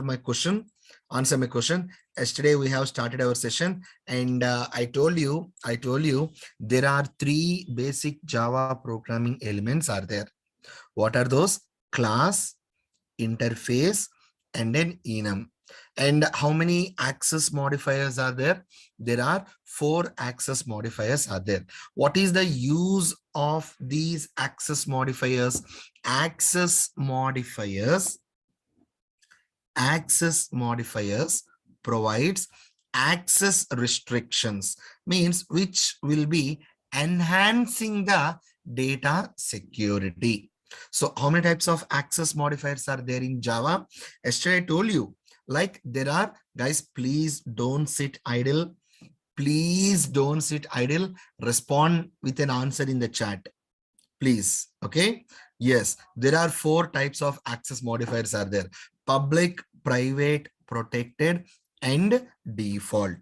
my question. Answer my question. Yesterday we have started our session, and I told you there are three basic Java programming elements are there. What are those? Class, interface, and then enum. And how many access modifiers are there? There are 4 access modifiers are there. What is the use of these access modifiers? Access modifiers provides access restrictions, means which will be enhancing the data security. So how many types of access modifiers are there in Java? Yesterday I told you, like there are, guys, please don't sit idle. Please don't sit idle. Respond with an answer in the chat, please. Okay. Yes, there are 4 types of access modifiers are there: public, private, protected, and default.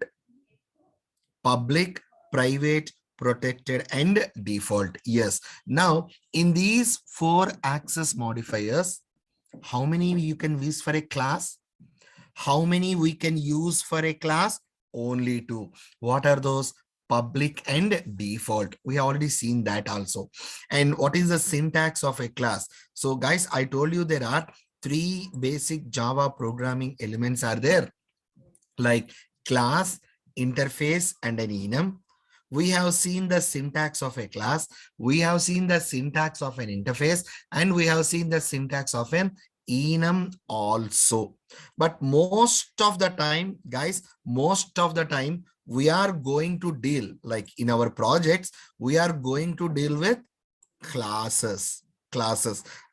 Public, private, protected, and default. Yes. Now, in these 4 access modifiers, how many you can use for a class? How many we can use for a class? Only 2. What are those? Public and default. We have already seen that also. And what is the syntax of a class? So guys, I told you there are 3 basic Java programming elements are there, like class, interface, and an enum. We have seen the syntax of a class, we have seen the syntax of an interface, and we have seen the syntax of an enum also. But most of the time, guys, most of the time we are going to deal, like in our projects, we are going to deal with classes.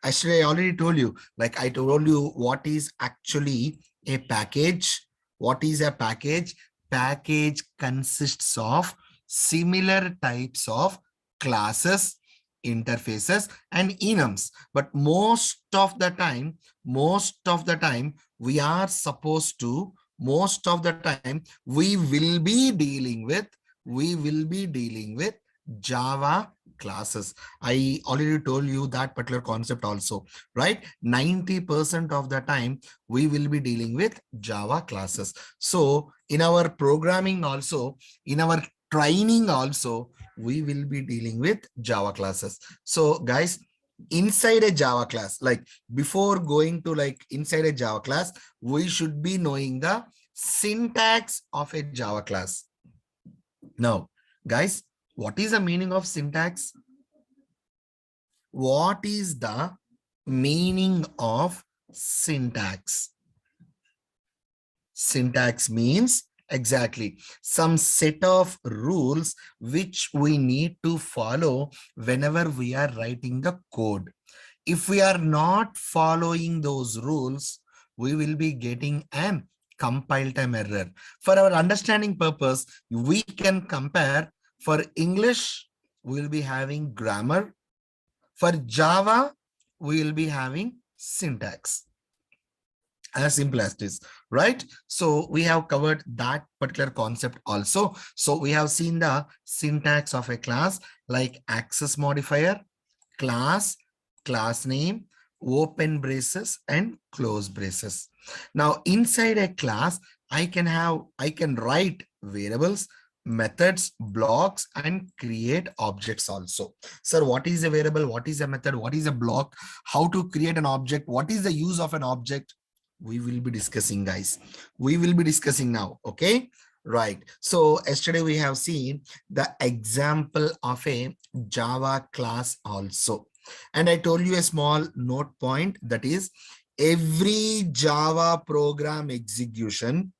Actually, I already told you, like I told you what is actually a package. What is a package? Package consists of similar types of classes, interfaces, and enums. But most of the time, we are supposed to, we will be dealing with Java classes. I already told you that particular concept also, right? 90% of the time we will be dealing with Java classes. So in our programming also, in our training also, we will be dealing with Java classes. So guys, inside a Java class, like before going to like inside a Java class, we should be knowing the syntax of a Java class. Now, guys, what is the meaning of syntax? What is the meaning of syntax? Syntax means exactly some set of rules which we need to follow whenever we are writing the code. If we are not following those rules, we will be getting an compile time error. For our understanding purpose, we can compare. For English, we will be having grammar. For Java, we will be having syntax. As simple as this, right? So we have covered that particular concept also. So we have seen the syntax of a class, like access modifier, class, class name, open braces, and close braces. Now inside a class, I can write variables, methods, blocks, and create objects also. Sir, what is a variable? What is a method? What is a block? How to create an object? What is the use of an object? We will be discussing, guys. We will be discussing now. Okay, right. So yesterday we have seen the example of a Java class also. And I told you a small note point, that is every Java program execution,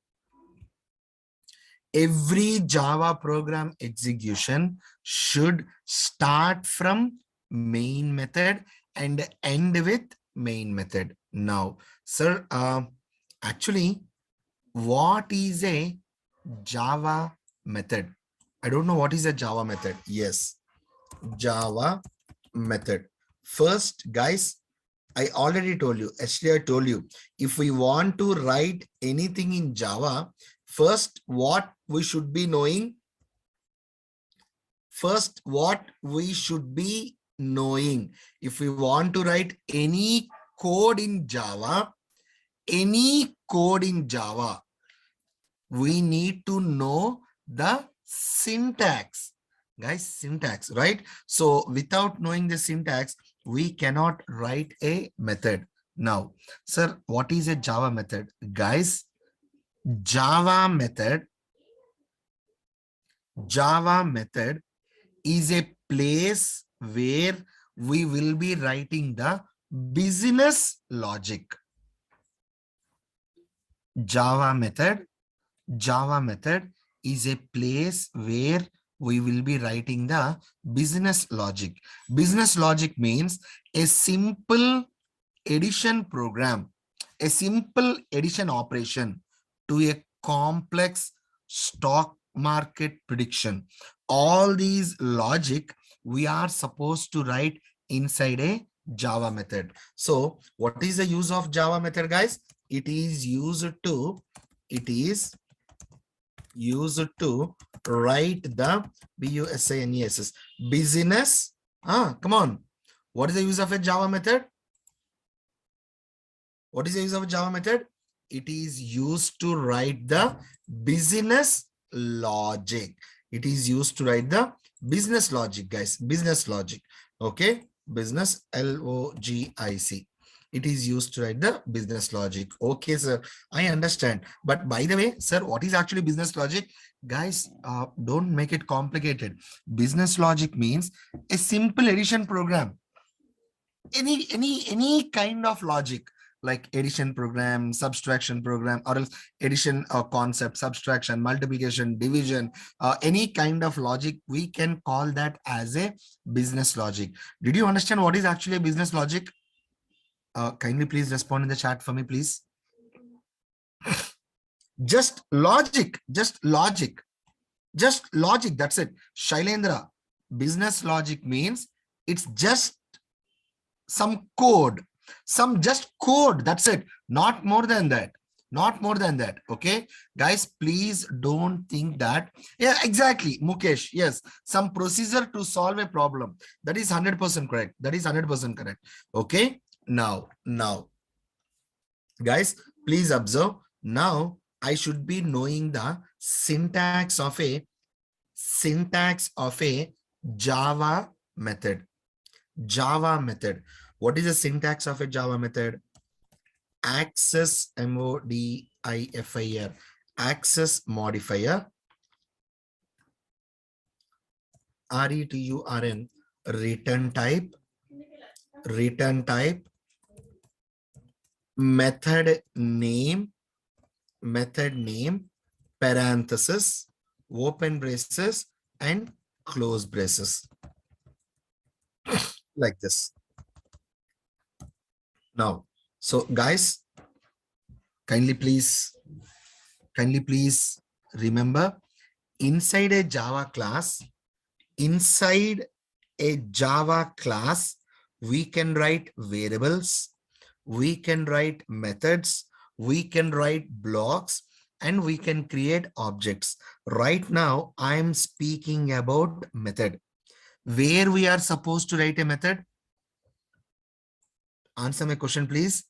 should start from main method and end with main method. Now, sir, actually, what is a Java method? I don't know what is a Java method. Yes, Java method. First, guys, I already told you, yesterday I told you, if we want to write anything in Java, first what we should be knowing, if we want to write any code in Java, any code in Java, we need to know the syntax. Guys, syntax, right? So without knowing the syntax, we cannot write a method. Now, sir, what is a Java method? Guys, Java method is a place where we will be writing the business logic. Java method is a place where we will be writing the business logic. Business logic means a simple addition program, a simple addition operation to a complex stock market prediction. All these logic we are supposed to write inside a Java method. So what is the use of Java method, guys? It is used to write the business business. Come on. What is the use of a Java method? What is the use of a Java method? It is used to write the business logic. It is used to write the business logic, guys. Business logic. Okay. Business logic. It is used to write the business logic. Okay, sir. I understand. But by the way, sir, what is actually business logic? Guys, don't make it complicated. Business logic means a simple addition program. Any kind of logic, like addition program, subtraction program, or else addition concept, subtraction, multiplication, division, any kind of logic, we can call that as a business logic. Did you understand what is actually a business logic? Kindly please respond in the chat for me, please. Just logic, that's it. Shailendra, business logic means it's just some code, just code, that's it, not more than that. Okay, guys, please don't think that. Yeah, exactly, Mukesh. Yes, some procedure to solve a problem. That is 100% correct. Okay, now guys, please observe. Now I should be knowing the syntax of a Java method. What is the syntax of a Java method? Access, modifier, access modifier, return, return type, method name, parenthesis, open braces and close braces, like this. Now, so guys, kindly please remember, inside a Java class, we can write variables, we can write methods, we can write blocks, and we can create objects. Right now, I am speaking about method. Where we are supposed to write a method? Answer my question, please.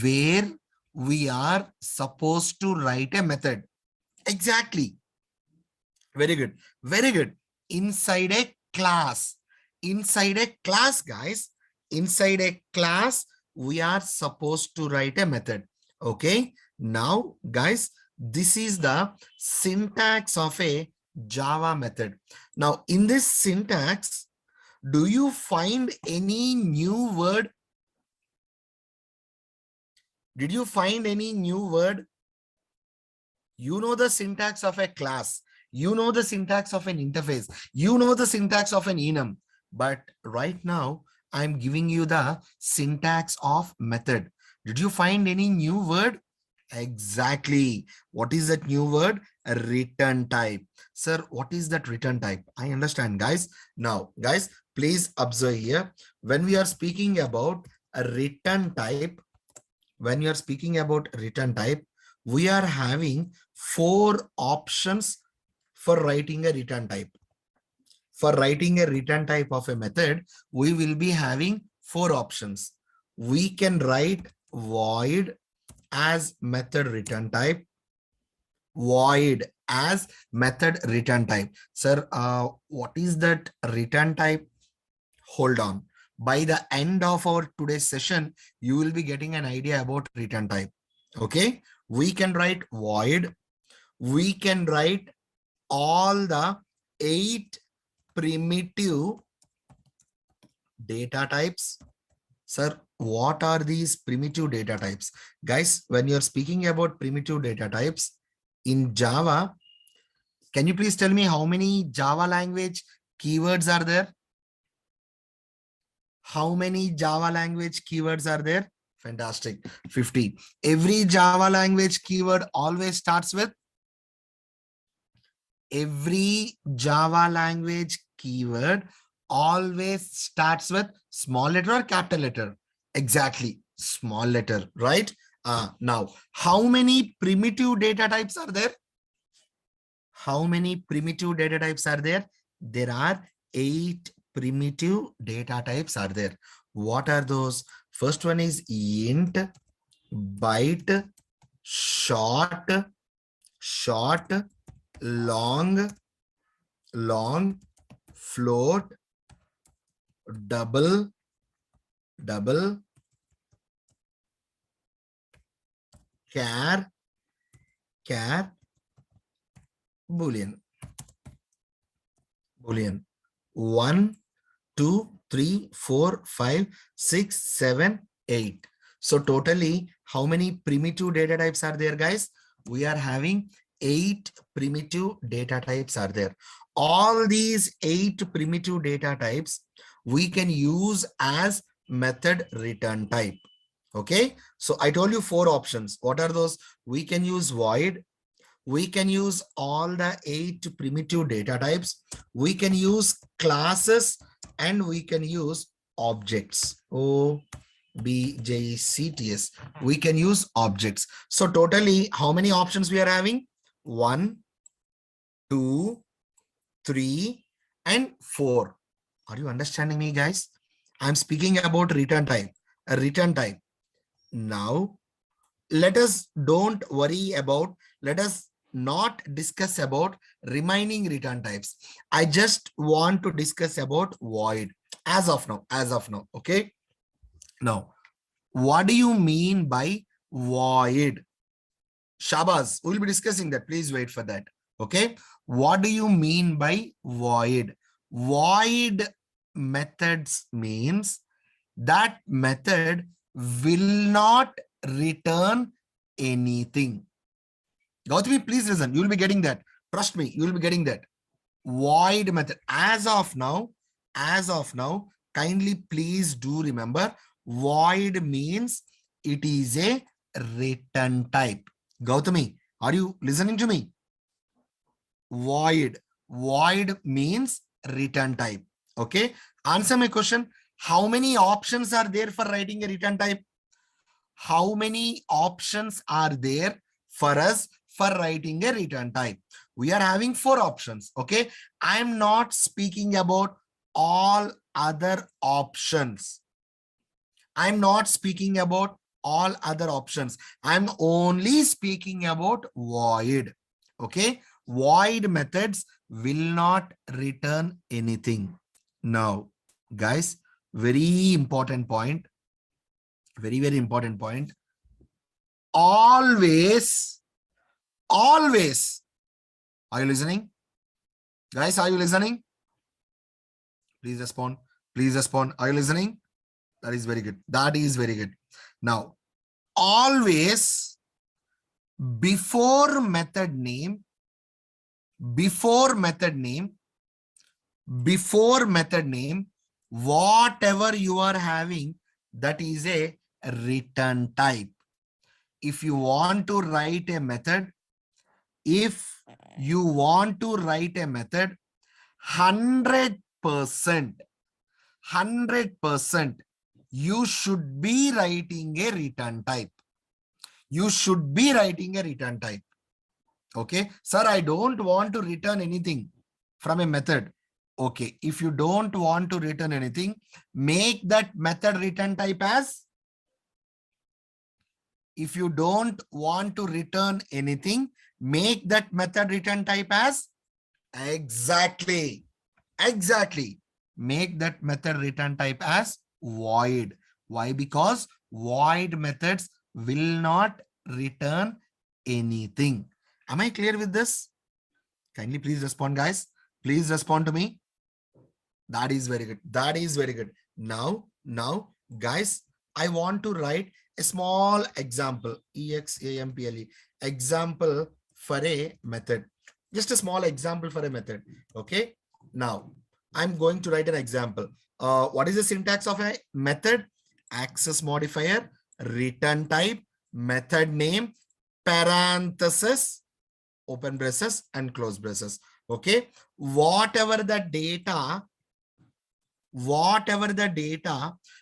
Where we are supposed to write a method? Exactly. Very good. Inside a class. Guys. Inside a class, we are supposed to write a method. Okay. Now, guys, this is the syntax of a Java method. Now, in this syntax, do you find any new word? Did you find any new word? You know the syntax of a class. You know the syntax of an interface. You know the syntax of an enum. But right now, I'm giving you the syntax of method. Did you find any new word? Exactly. What is that new word? A return type. Sir, what is that return type? I understand, guys. Now, guys, please observe here. When we are speaking about a return type, we are having 4 options for writing a return type. For writing a return type of a method, we will be having 4 options. We can write void as method return type, void as method return type. Sir, what is that return type? Hold on. By the end of our today's session, you will be getting an idea about return type. Okay. We can write void. We can write all the 8 primitive data types. Sir, what are these primitive data types? Guys, when you're speaking about primitive data types in Java, can you please tell me how many Java language keywords are there? How many Java language keywords are there? Fantastic. 50. Every Java language keyword always starts with small letter or capital letter. Exactly, small letter, right? Now, how many primitive data types are there? How many primitive data types are there? There are 8 primitive data types are there. What are those? First one is int, byte, short, long, float, double, char, boolean. 1, 2, 3, 4, 5, 6, 7, 8. So totally, how many primitive data types are there, guys? We are having 8 primitive data types are there. All these 8 primitive data types we can use as method return type. Okay, so I told you 4 options. What are those? We can use void. We can use all the 8 primitive data types. We can use classes and we can use objects. OBJCTS. We can use objects. So totally, how many options we are having? 1, 2, 3, and 4. Are you understanding me, guys? I'm speaking about return type. A return type. Now, let us not discuss about remaining return types. I just want to discuss about void as of now. Okay. Now, what do you mean by void? Shabazz, we'll be discussing that. Please wait for that. Okay. What do you mean by void? Void methods means that method will not return anything. Gautami, please listen. You will be getting that. Trust me, you will be getting that. Void method. As of now, kindly please do remember, void means it is a return type. Gautami, are you listening to me? Void means return type. Okay. Answer my question. How many options are there for writing a return type? How many options are there for us for writing a return type? We are having 4 options. Okay. I am not speaking about all other options. I'm not speaking about all other options. I'm only speaking about void. Okay. Void methods will not return anything. Now, guys, very important point. Very, very important point. Always. Are you listening? Guys, are you listening? Please respond. Are you listening? That is very good. Now, always before method name, whatever you are having, that is a return type. If you want to write a method, 100%, you should be writing a return type. Okay. Sir, I don't want to return anything from a method. Okay. If you don't want to return anything, make that method return type as If you don't want to return anything, make that method return type as exactly. Exactly. Make that method return type as void. Why? Because void methods will not return anything. Am I clear with this? Kindly please respond, guys. Please respond to me. That is very good. That is very good. Now, guys, I want to write a small example. Example. Example for a method. Just a small example for a method. Okay. Now, I'm going to write an example. What is the syntax of a method? Access modifier, return type, method name, parenthesis, open braces and close braces. Okay. Whatever the data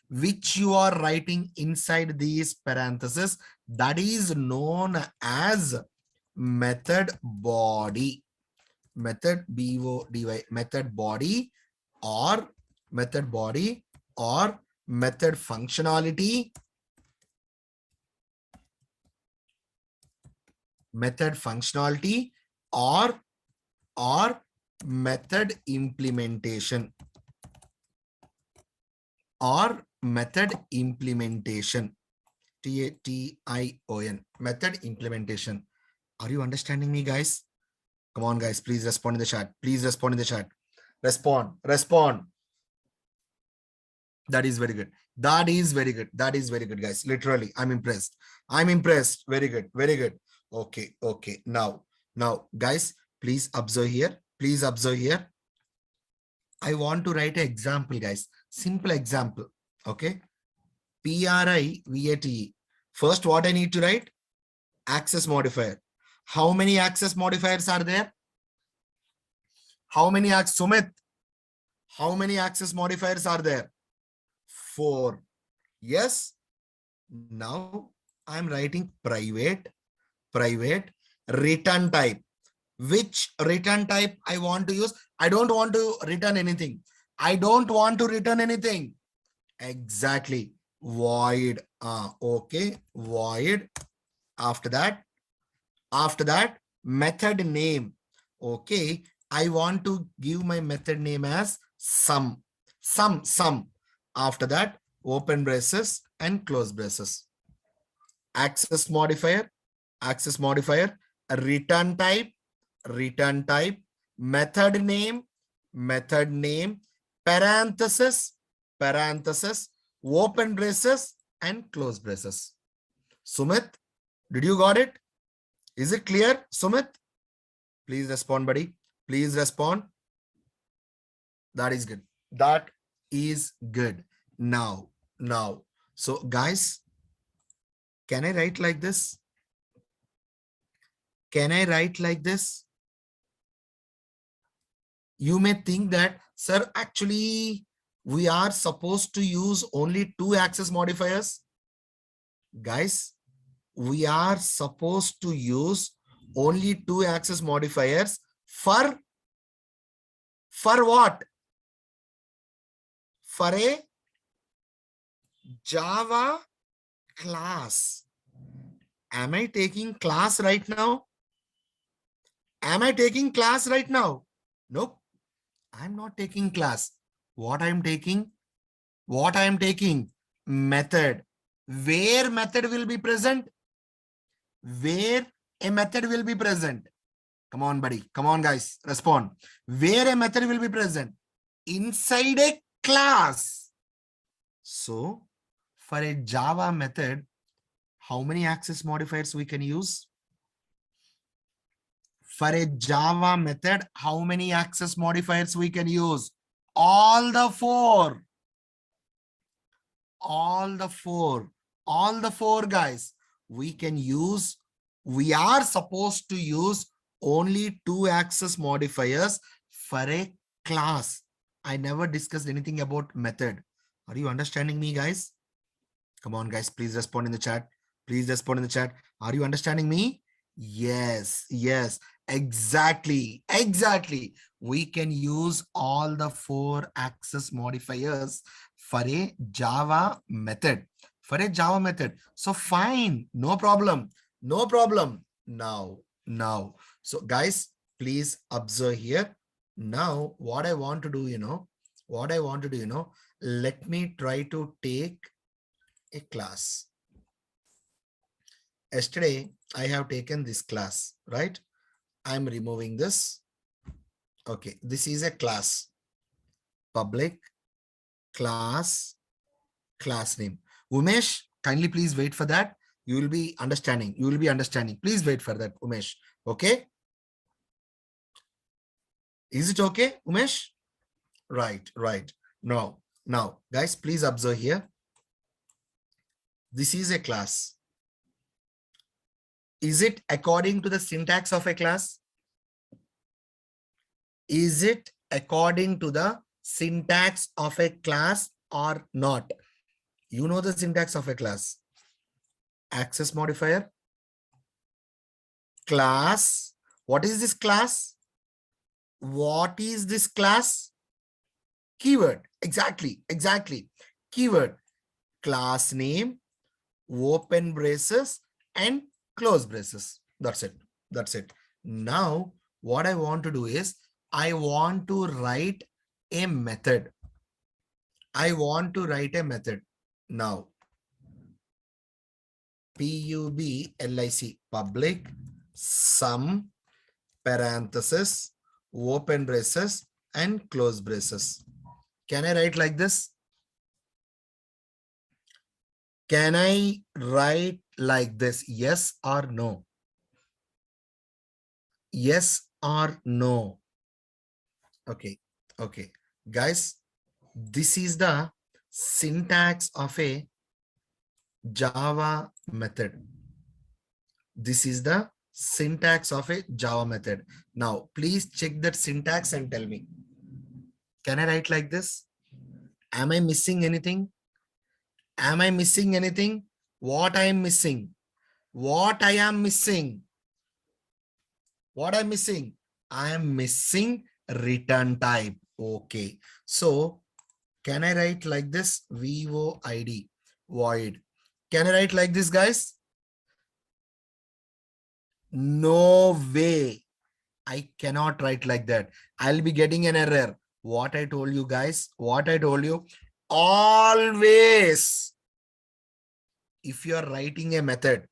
which you are writing inside these parentheses, that is known as method body. Method body, method body or method body or method functionality, method functionality or method implementation or method implementation. Tation, method implementation. Are you understanding me, guys? Come on, guys, please respond in the chat. Please respond in the chat. Respond. That is very good. That is very good. That is very good, guys. Literally, I'm impressed. I'm impressed. Very good. Very good. Okay. Now, guys, please observe here. Please observe here. I want to write an example, guys. Simple example. Okay. PRIVATE. First, what I need to write? Access modifier. How many access modifiers are there? How many Sumit? How many access modifiers are there? 4. Yes. Now I'm writing private return type. Which return type I want to use? I don't want to return anything. I don't want to return anything. Exactly. Void. Okay. Void. After that, method name. Okay. I want to give my method name as sum. After that, open braces and close braces. Access modifier, return type, method name, parenthesis, open braces and close braces. Sumit, did you got it? Is it clear, Sumit? Please respond, buddy. Please respond. That is good. That is good. Now. So, guys, can I write like this? Can I write like this? You may think that, sir, actually, we are supposed to use only 2 access modifiers. Guys, we are supposed to use only 2 access modifiers for what? For a Java class. Am I taking class right now? Am I taking class right now? Nope. I'm not taking class. What I'm taking? Method. Where method will be present? Where a method will be present? Come on, buddy. Come on, guys. Respond. Where a method will be present? Inside a class. So, for a Java method, how many access modifiers we can use? For a Java method, how many access modifiers we can use? All the 4. All the four, guys. We can use, we are supposed to use only 2 access modifiers for a class. I never discussed anything about method. Are you understanding me, guys? Come on, guys, please respond in the chat. Please respond in the chat. Are you understanding me? Yes, exactly. We can use all the 4 access modifiers for a Java method. for a Java method. So fine, no problem, no problem. Now, so guys, please observe here. Now, what I want to do, let me try to take a class. Yesterday, I have taken this class, right? I'm removing this. Okay, this is a class, public class name. Umesh, kindly please wait for that. You will be understanding. You will be understanding. Please wait for that, Umesh. Okay. Is it okay, Umesh? Right. Now, guys, please observe here. This is a class. Is it according to the syntax of a class? Is it according to the syntax of a class or not? You know the syntax of a class. Access modifier, class. What is this class? What is this class? Keyword. Exactly. Keyword. Class name, open braces and close braces. That's it. Now, what I want to do is, I want to write a method. Now, public, public, sum, parenthesis, open braces and close braces. Can I write like this? Can I write like this? Yes or no? Yes or no? Okay. Guys, this is the syntax of a Java method. This is the syntax of a Java method. Now, please check that syntax and tell me. Can I write like this? Am I missing anything? What I am missing? I am missing return type. Okay. So, can I write like this? void, void. Can I write like this, guys? No way. I cannot write like that. I'll be getting an error. What I told you, guys, always, if you are writing a method,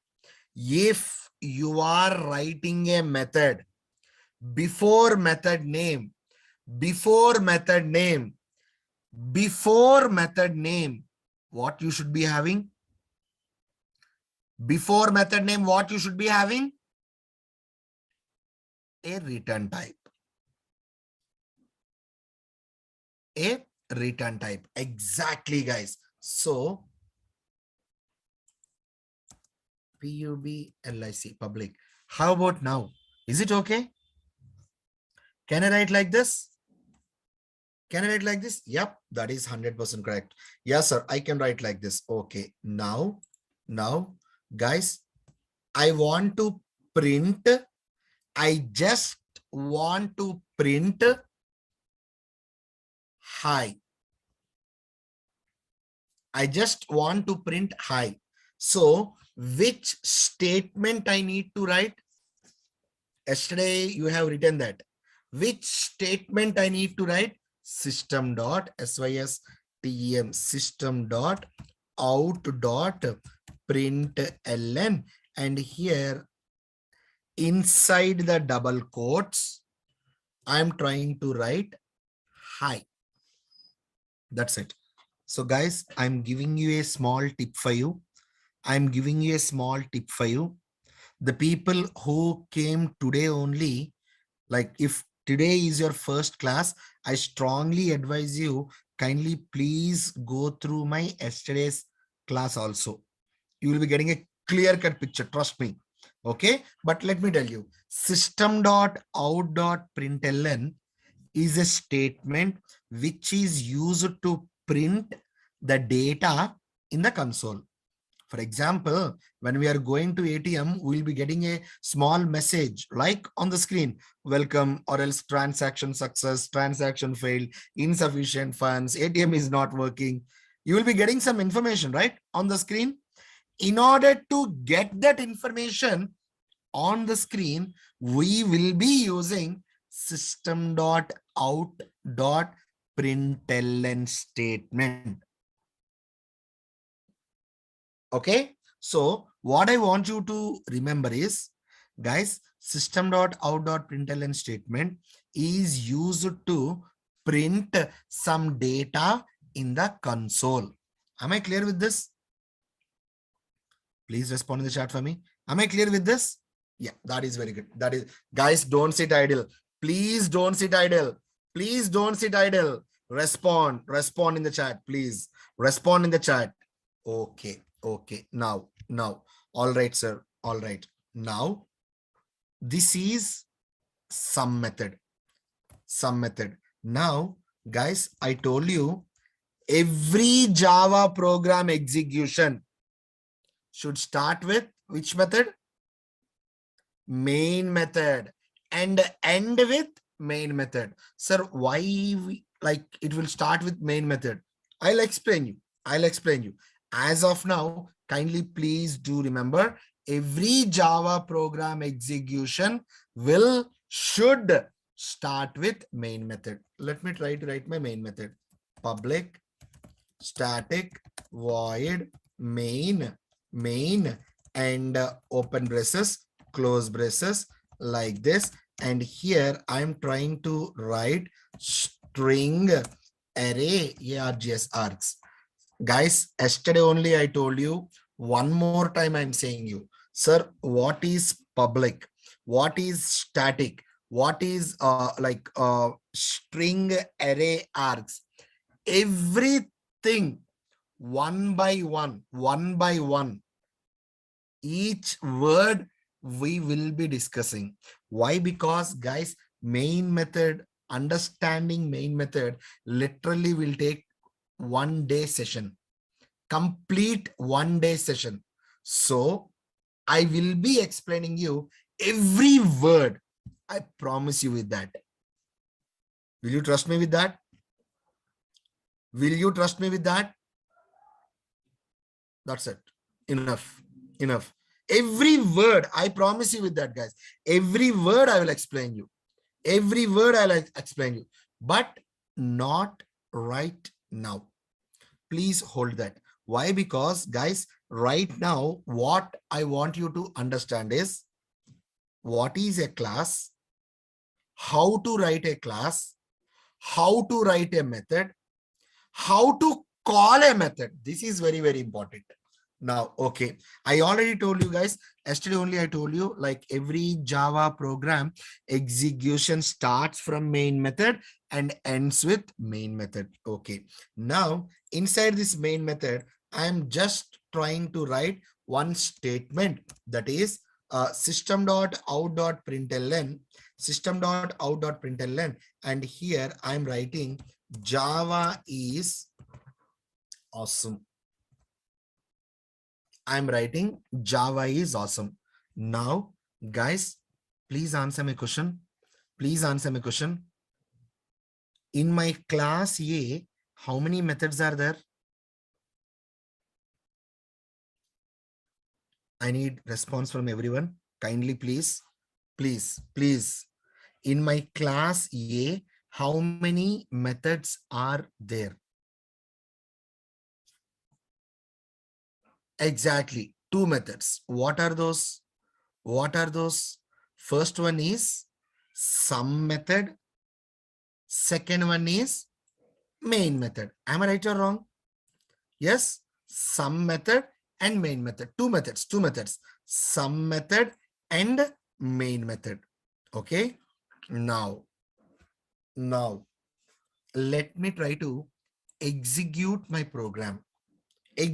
before method name, what you should be having? Before method name, what you should be having? A return type. Exactly, guys. So, public, public. How about now? Is it okay? Can I write like this? Yep, that is 100% correct. Yes, sir. I can write like this. Okay. Now, guys, I want to print. I just want to print hi. So, which statement I need to write? Yesterday, you have written that. Which statement I need to write? System.system, system.out.println, and here inside the double quotes, I am trying to write hi. That's it. So guys, I'm giving you a small tip for you. The people who came today only, like if today is your first class, I strongly advise you, kindly please go through my yesterday's class also. You will be getting a clear-cut picture, trust me. Okay, but let me tell you, system.out.println is a statement which is used to print the data in the console. For example, when we are going to ATM, we'll be getting a small message like on the screen, welcome, or else transaction success, transaction failed, insufficient funds, ATM is not working. You will be getting some information, right, on the screen. In order to get that information on the screen, we will be using system.out.println statement. Okay. So what I want you to remember is, guys, system.out.println statement is used to print some data in the console. Am I clear with this? Please respond in the chat for me. Am I clear with this? Yeah, that is very good. That is, guys, don't sit idle. Please don't sit idle. Please don't sit idle. Respond in the chat, please. Respond in the chat. Okay, okay. Now. All right, sir. All right. Now, this is some method. Some method. Now, guys, I told you every Java program execution should start with which method? Main method, and end with main method. Sir, why like it will start with main method? I'll explain you. I'll explain you. As of now, kindly please do remember, every Java program execution should start with main method. Let me try to write my main method. Public static void main and open braces, close braces, like this. And here I'm trying to write string array args args. Guys, yesterday only I told you, one more time I'm saying you, sir, what is public, what is static, what is string array args, everything one by one, each word we will be discussing. Why? Because, guys, main method, understanding main method literally will take 1 day session, complete 1 day session. So I will be explaining you every word. I promise you with that. Will you trust me with that? Will you trust me with that? That's it. Enough. Enough. Every word, I promise you with that, guys. Every word I will explain you. Every word I'll explain you. But not right now. Please hold that. Why? Because, guys, right now, what I want you to understand is what is a class, how to write a class, how to write a method, how to call a method. This is very, very important. Now, okay, I already told you guys, yesterday only I told you, like every Java program execution starts from main method and ends with main method. Okay, now inside this main method, I am just trying to write one statement, that is system.out.println, system.out.println, and here I am writing Java is awesome. I'm writing Java is awesome. Now, guys, please answer my question. Please answer my question. In my class A, how many methods are there? I need response from everyone. Kindly, please. Please. In my class A, how many methods are there? Exactly. 2 methods. What are those? What are those? First one is sum method. Second one is main method. Am I right or wrong? Yes. Sum method and main method. 2 methods. 2 methods. Sum method and main method. Okay. Now, let me try to execute my program. I'm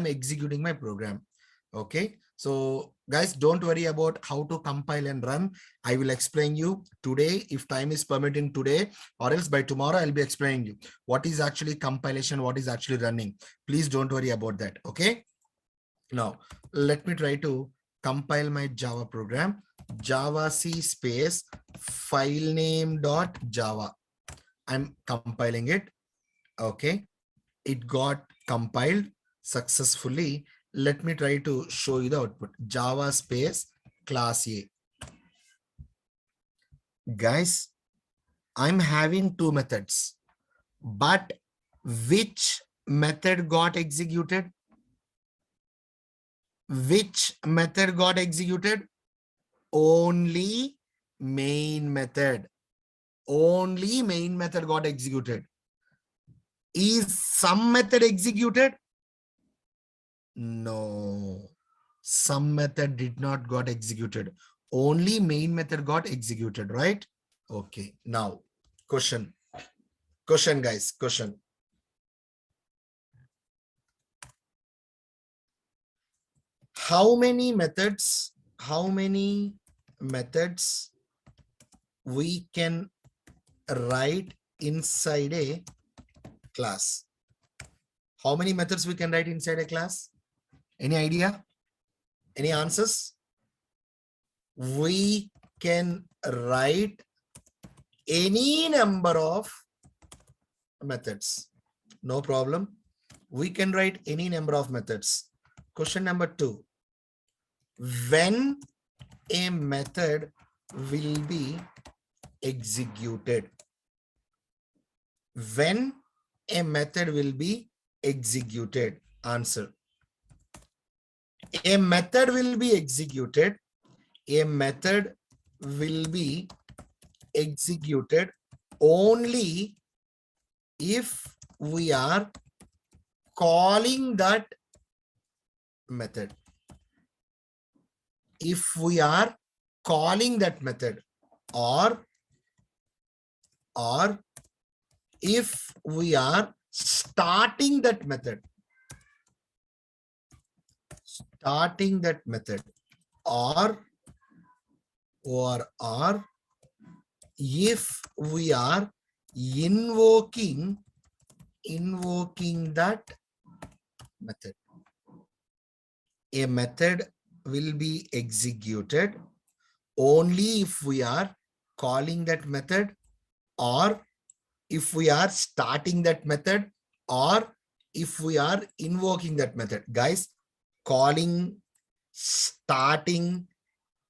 executing my program. Okay, so guys, don't worry about how to compile and run. I will explain you today, if time is permitting today, or else by tomorrow I'll be explaining you what is actually compilation, what is actually running. Please don't worry about that. Okay, now let me try to compile my Java program. Java C space filename.java. I'm compiling it. Okay, it got compiled successfully. Let me try to show you the output. Java space class A. Guys, I'm having two methods, but which method got executed? Which method got executed? Only main method. Only main method got executed. Is some method executed? No. Some method did not got executed. Only main method got executed, right? Okay. Now, question. Question, guys. Question. How many methods we can write inside a class? How many methods we can write inside a class? Any idea? Any answers? We can write any number of methods. No problem. We can write any number of methods. Question number 2. When a method will be executed? When a method will be executed? Answer. A method will be executed. A method will be executed only if we are calling that method. If we are calling that method, or if we are starting that method. Starting that method, or if we are invoking that method. A method will be executed only if we are calling that method, or if we are starting that method, or if we are invoking that method. Guys, calling, starting,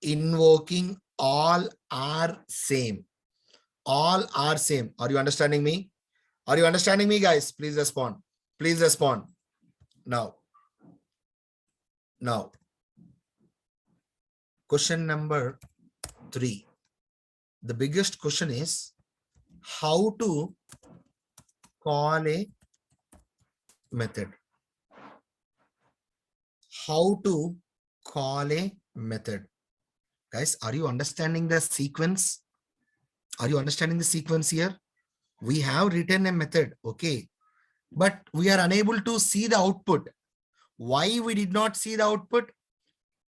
invoking, all are same. All are same. Are you understanding me? Are you understanding me, guys? Please respond. Please respond. Now, question number 3. The biggest question is how to call a method. How to call a method. Guys, are you understanding the sequence? Are you understanding the sequence here? We have written a method, okay, but we are unable to see the output. Why we did not see the output?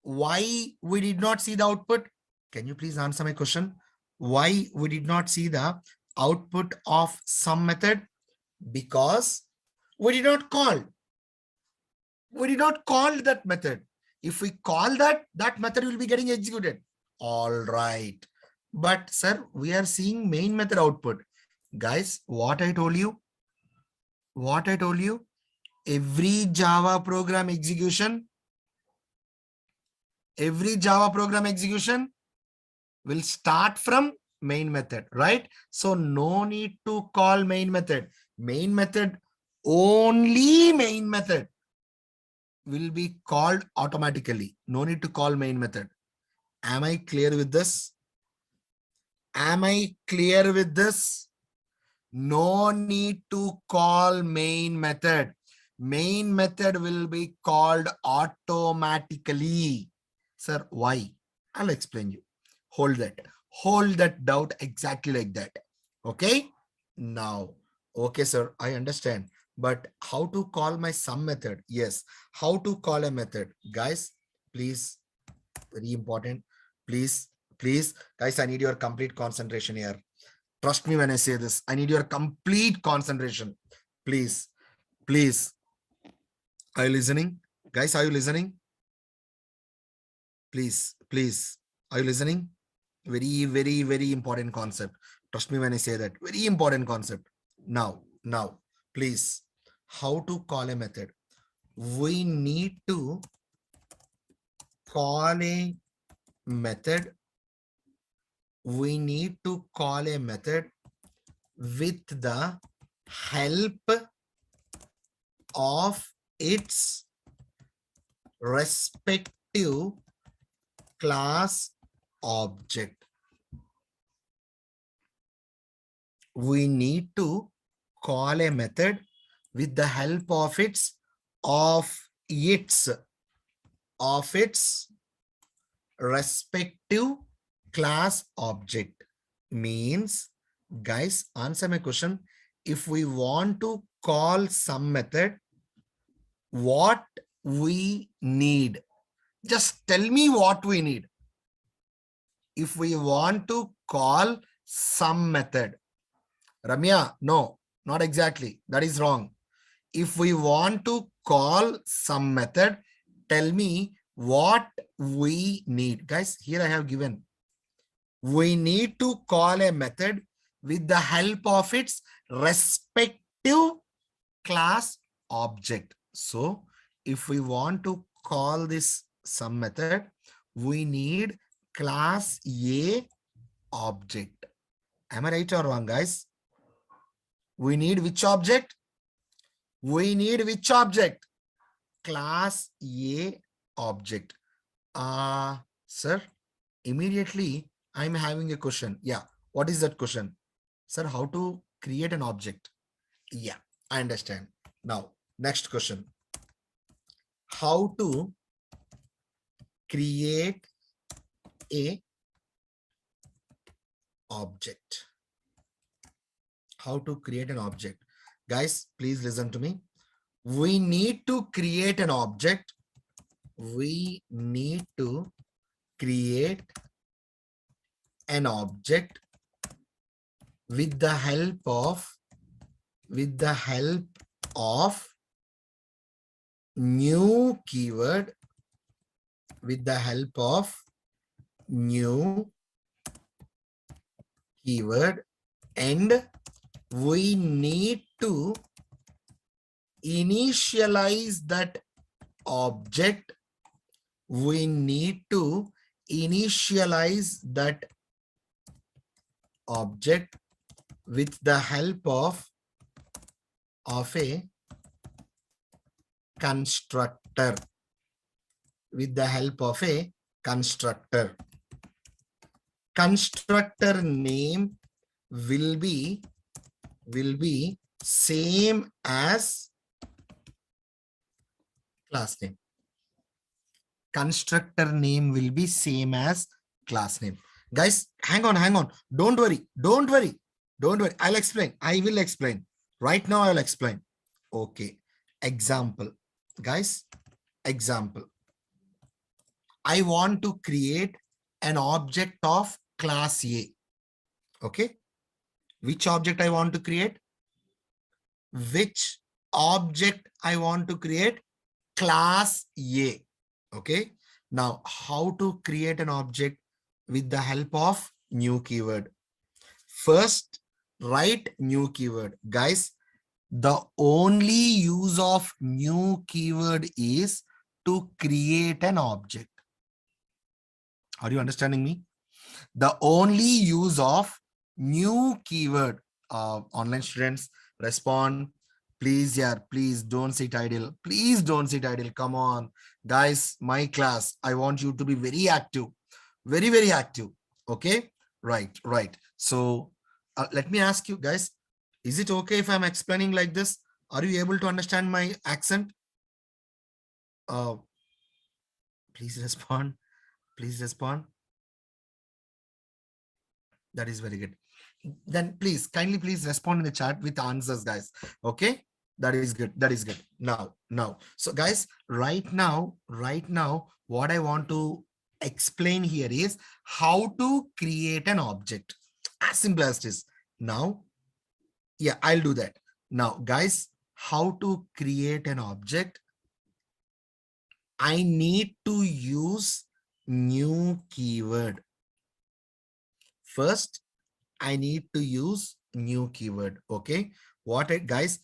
Why we did not see the output? Can you please answer my question? Why we did not see the output of some method? Because we did not call. We did not call that method. If we call that method will be getting executed. All right. But sir, we are seeing main method output. Guys, what I told you? What I told you? Every Java program execution will start from main method, right? So no need to call main method. Main method, only main method will be called automatically. No need to call main method. Am I clear with this? Am I clear with this? No need to call main method. Main method will be called automatically. Sir, why? I'll explain you. Hold that doubt exactly like that. Okay. Now, okay, sir, I understand. But how to call my sum method? Yes. How to call a method? Guys, please, very important. Please, guys, I need your complete concentration here. Trust me when I say this. I need your complete concentration. Please. Are you listening? Guys, are you listening? Please. Are you listening? Very, very, very important concept. Trust me when I say that. Very important concept. Now, please. how to call a method. We need to call a method. We need to call a method with the help of its respective class object. We need to call a method with the help of its respective class object. Means, guys, answer my question. If we want to call some method, what we need, just tell me what we need. If we want to call some method, Ramya, no, not exactly. That is wrong. If we want to call some method, tell me what we need. Guys, here I have given. We need to call a method with the help of its respective class object. So if we want to call this some method, we need class A object. Am I right or wrong, guys? We need which object? We need which object? Class A object. Sir, immediately I'm having a question. Yeah, what is that question? Sir, how to create an object? Yeah, I understand. Now, next question. How to create a object? How to create an object? Guys, please listen to me. We need to create an object. We need to create an object with the help of new keyword, with the help of new keyword, and we need to initialize that object. We need to initialize that object with the help of a constructor. With the help of a constructor. Constructor name will be same as class name. Constructor name will be same as class name. Guys, hang on. Don't worry. I'll explain. I will explain. Right now, I'll explain. Okay. Example. Guys, example. I want to create an object of class A. Okay. Which object I want to create? Which object I want to create? Class A. Okay. Now, how to create an object with the help of new keyword? First, write new keyword. Guys, the only use of new keyword is to create an object. Are you understanding me? The only use of new keyword, online students, respond. Please, yeah, please don't sit idle. Please don't sit idle. Come on, guys, my class, I want you to be very active, very active. Okay, right. So let me ask you guys, is it okay if I'm explaining like this? Are you able to understand my accent? Please respond. Please respond. That is very good. Then please, kindly please respond in the chat with answers, guys. Okay, that is good. Now. So guys, right now, what I want to explain here is how to create an object. As simple as this. Now, yeah, I'll do that. Now, guys, how to create an object? I need to use new keyword. First, I need to use new keyword. Okay, guys,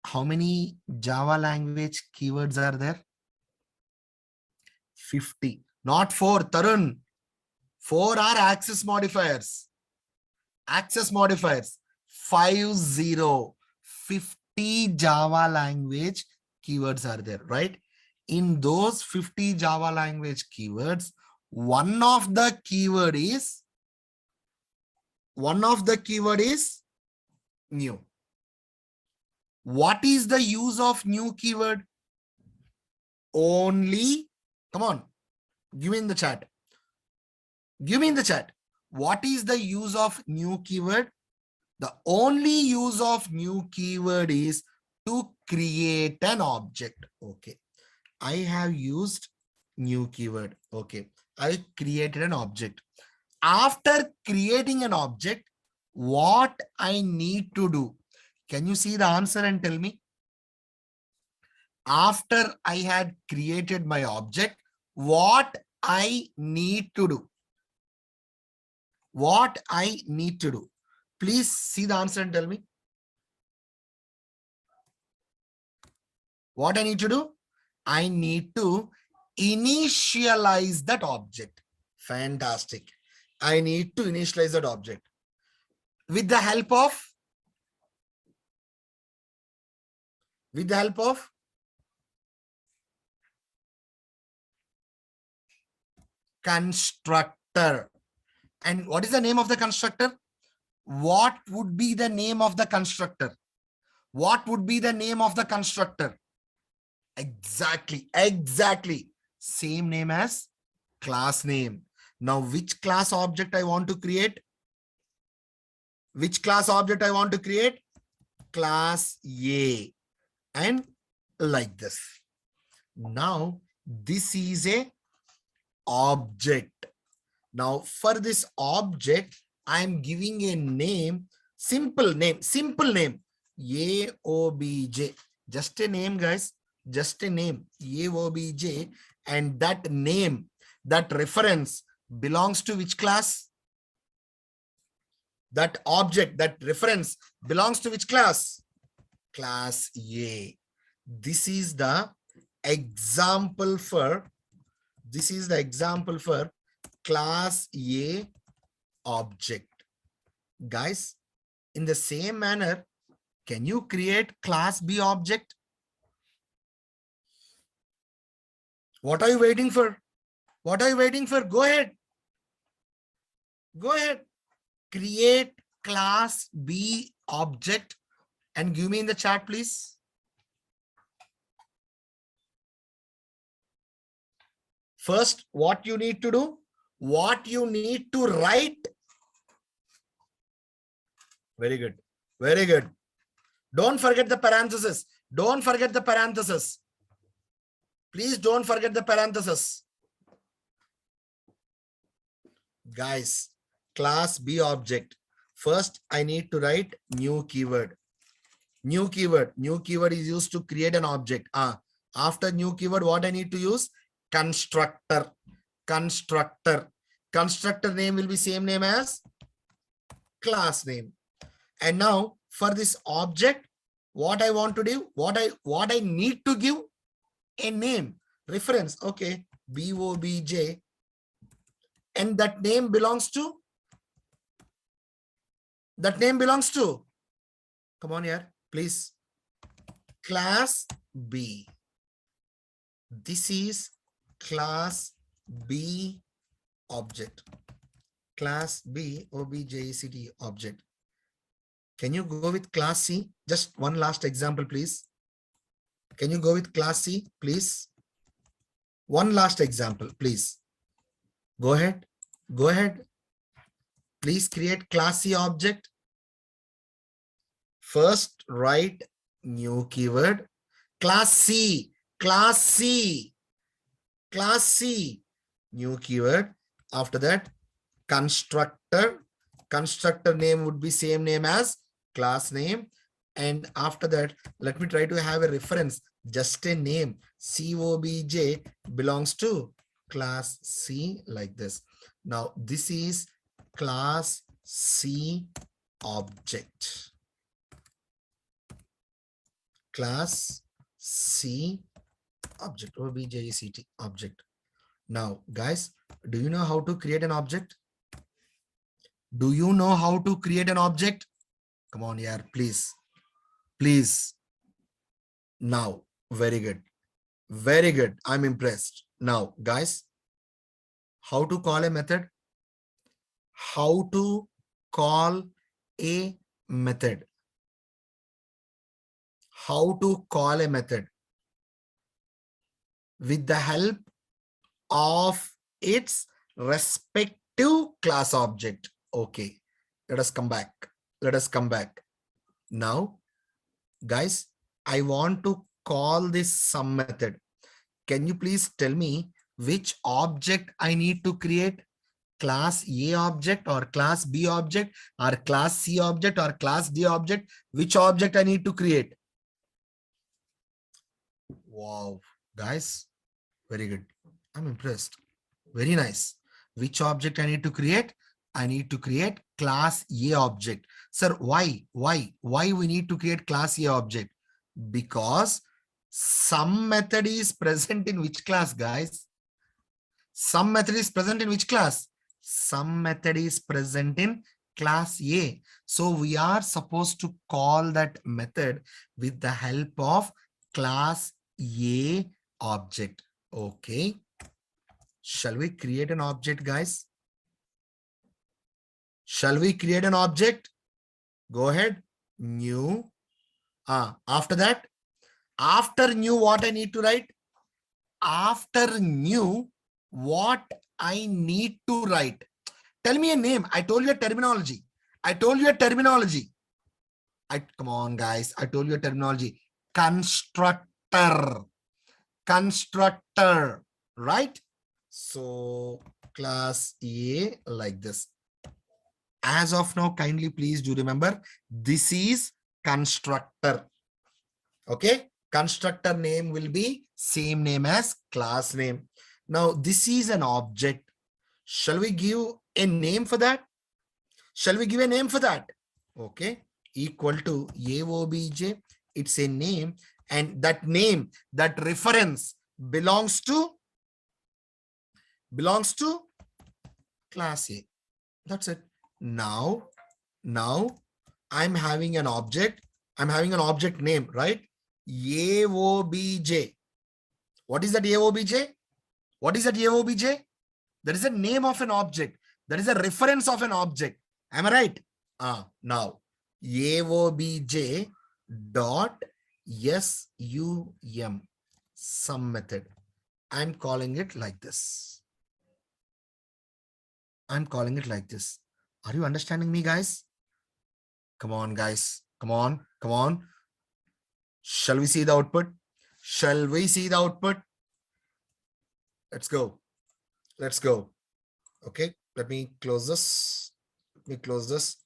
How many Java language keywords are there? 50. Not 4, Tarun. 4 are access modifiers. Access modifiers. 50. 50 Java language keywords are there, right? In those 50 Java language keywords, one of the keyword is new. What is the use of new keyword? Only, come on, give me in the chat. Give me in the chat. What is the use of new keyword? The only use of new keyword is to create an object. Okay. I have used new keyword. Okay. I created an object. After creating an object, what I need to do? Can you see the answer and tell me? After I had created my object, what I need to do? What I need to do? Please see the answer and tell me. What I need to do? I need to initialize that object. Fantastic. I need to initialize that object. With the help of constructor. And what is the name of the constructor? What would be the name of the constructor? What would be the name of the constructor? Exactly. Same name as class name. Now, which class object I want to create? Which class object I want to create? Class A. And like this. Now, this is a object. Now, for this object, I am giving a name, simple name, AOBJ. Just a name, guys. Just a name, AOBJ. And that name, that reference belongs to which class? That object, that reference belongs to which class? Class A. This is the example for class A object. Guys, in the same manner, can you create class B object? What are you waiting for? What are you waiting for? Go ahead. Go ahead. Create class B object and give me in the chat, please. First, what you need to do? What you need to write? Very good. Very good. Don't forget the parenthesis. Don't forget the parenthesis. Please don't forget the parenthesis. Guys, class B object. First, I need to write new keyword. New keyword. New keyword is used to create an object. After new keyword, what I need to use? Constructor. Constructor. Constructor name will be same name as class name. And now for this object, what I want to do, what I need to give a name, reference. Okay, BOBJ. And that name belongs to, come on here, please. Class B. This is class B object. Class B, OBJCT object. Can you go with class C? Just one last example, please. Can you go with class C, please? One last example, please. Go ahead. Go ahead. Please create class C object. First, write new keyword. Class C. Class C. Class C. New keyword. After that, constructor. Constructor name would be same name as class name. And after that, let me try to have a reference. Just a name. COBJ belongs to class C, like this. Now, this is class C object. class C object, object object. Now, guys, do you know how to create an object? Do you know how to create an object? Come on, yeah, please, please. Now, very good, very good. I'm impressed. Now, guys, how to call a method? How to call a method? How to call a method? With the help of its respective class object. Okay, let us come back. Let us come back. Now, guys, I want to call this sum method. Can you please tell me which object I need to create? Class A object or class B object or class C object or class D object? Which object I need to create? Wow, guys, very good. I'm impressed. Very nice. Which object I need to create? I need to create class A object. Sir, why? Why we need to create class A object? Because sum method is present in which class, guys? Sum method is present in which class? Sum method is present in class A. So we are supposed to call that method with the help of class A object. Okay. Shall we create an object, guys? Shall we create an object? Go ahead. New. After that, after new, what I need to write? After new, what I need to write? Tell me a name. I told you a terminology. I told you a terminology. Come on, guys. I told you a terminology. Constructor. Constructor. Right? So class A like this. As of now, kindly please do remember, this is constructor. Okay. Constructor name will be same name as class name. Now, this is an object. Shall we give a name for that? Shall we give a name for that? Okay. Equal to AOBJ. It's a name. And that name, that reference belongs to class A. That's it. Now I'm having an object. I'm having an object name, right? AOBJ. What is that AOBJ? What is that AOBJ? That is the name of an object. That is a reference of an object. Am I right? Now AOBJ dot sum, sum method. I'm calling it like this. I'm calling it like this. Are you understanding me, guys? Come on, guys. Come on. Come on. Shall we see the output? Shall we see the output? Let's go. Let's go. Okay. Let me close this. Let me close this.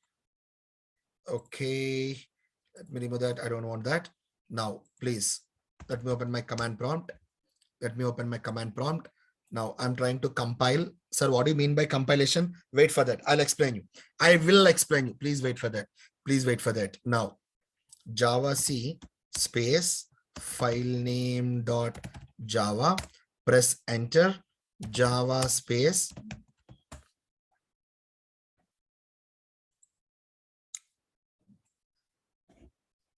Okay. Let me remove that. I don't want that. Now, please, let me open my command prompt. Let me open my command prompt. Now, I'm trying to compile. Sir, what do you mean by compilation? Wait for that. I'll explain you. I will explain you. Please wait for that. Please wait for that. Now, Java C space file name dot Java. Press enter. Java space.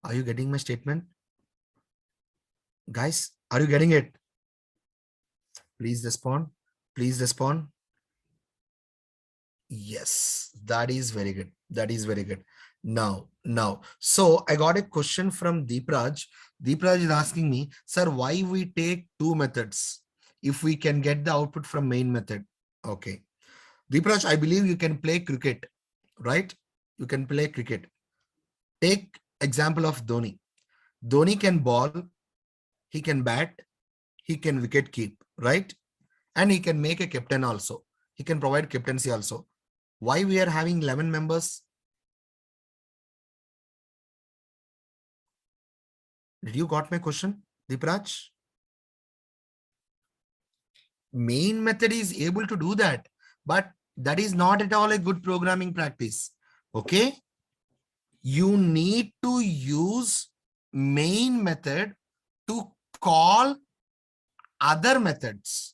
Are you getting my statement? Guys, are you getting it? Please respond. Please respond. Yes, that is very good. That is very good. Now, so I got a question from Deepraj. Deepraj is asking me, sir, why we take two methods if we can get the output from main method? Okay. Deepraj, I believe you can play cricket, right? You can play cricket. Take example of Dhoni. Dhoni can ball, he can bat, he can wicket keep, right? And he can make a captain also. He can provide captaincy also. Why we are having 11 members? Did you got my question, Deepraj? Main method is able to do that, but that is not at all a good programming practice. Okay. You need to use main method to call other methods